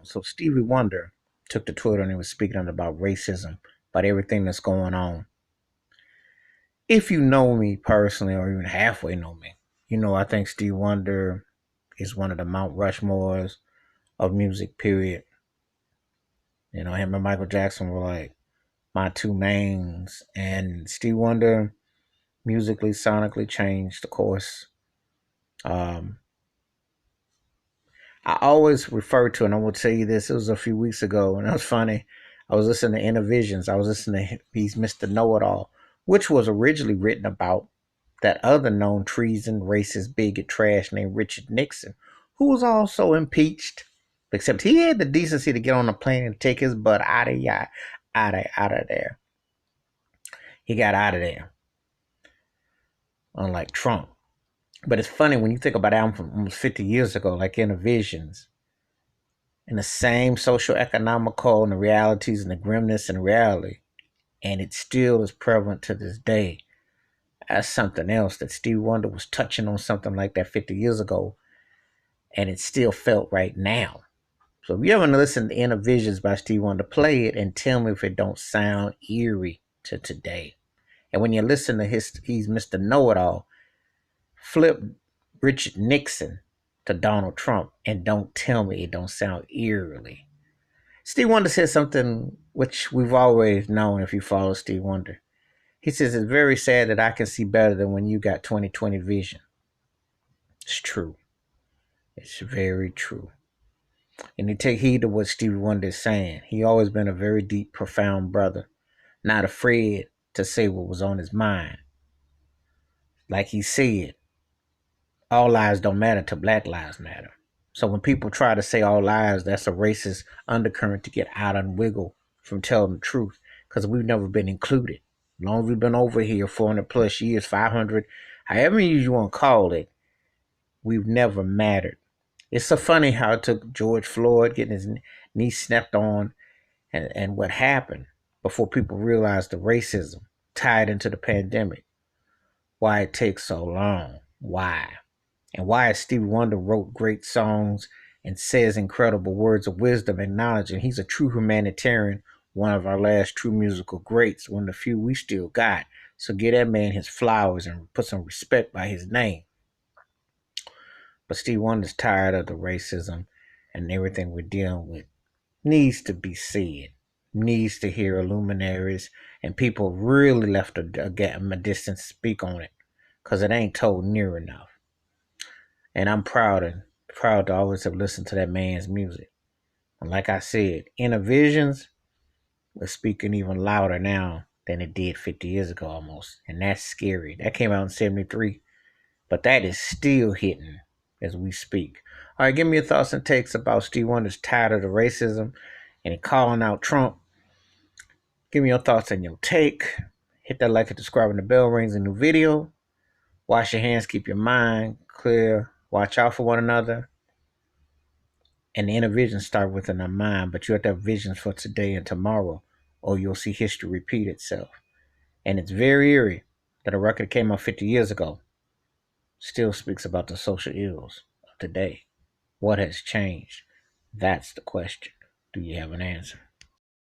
So Stevie Wonder took to Twitter and he was speaking about racism, about everything that's going on. If you know me personally or even halfway know me, you know I think Stevie Wonder is one of the Mount Rushmores of music, period. You know, him and Michael Jackson were like my two mains. And Stevie Wonder musically, sonically changed, of course. Um, I always refer to, and I will tell you this, it was a few weeks ago, and it was funny. I was listening to Intervisions. I was listening to He's Mr. Know It All, which was originally written about that other known treason, racist, bigot, trash named Richard Nixon, who was also impeached, except he had the decency to get on a plane and take his butt out of there. He got out of there, unlike Trump. But it's funny when you think about album from almost 50 years ago, like Intervisions, and the same social economical and the realities and the grimness and reality, and it still is prevalent to this day. That's something else that Stevie Wonder was touching on something like that 50 years ago, and it still felt right now. So if you ever listen to Inner Visions by Stevie Wonder, play it and tell me if it don't sound eerie to today. And when you listen to He's Mr. Know It All, flip Richard Nixon to Donald Trump and don't tell me it don't sound eerily. Steve Wonder said something which we've always known if you follow Steve Wonder. He says, it's very sad that I can see better than when you got 20/20 vision. It's true. It's very true. And you take heed to what Stevie Wonder is saying. He always been a very deep, profound brother, not afraid to say what was on his mind. Like he said, all lives don't matter till Black lives matter. So when people try to say all lives, that's a racist undercurrent to get out and wiggle from telling the truth, because we've never been included. As long as we've been over here 400 plus years, 500, however many you want to call it, we've never mattered. It's so funny how it took George Floyd getting his knee snapped on and what happened before people realized the racism tied into the pandemic. Why it takes so long. Why? And why Stevie Wonder wrote great songs and says incredible words of wisdom and knowledge. And he's a true humanitarian, one of our last true musical greats, one of the few we still got. So give that man his flowers and put some respect by his name. But Stevie Wonder's tired of the racism and everything we're dealing with. Needs to be said. Needs to hear luminaries and people really left a distance speak on it, because it ain't told near enough. And I'm proud to always have listened to that man's music. And like I said, Inner Visions is speaking even louder now than it did 50 years ago almost. And that's scary. That came out in 73. But that is still hitting as we speak. All right, give me your thoughts and takes about Steve Wonder's tired of the racism and calling out Trump. Give me your thoughts and your take. Hit that like and subscribe when the bell rings. A new video. Wash your hands, keep your mind clear. Watch out for one another. And the inner visions start within our mind, but you have to have visions for today and tomorrow, or you'll see history repeat itself. And it's very eerie that a record came out 50 years ago still speaks about the social ills of today. What has changed? That's the question. Do you have an answer?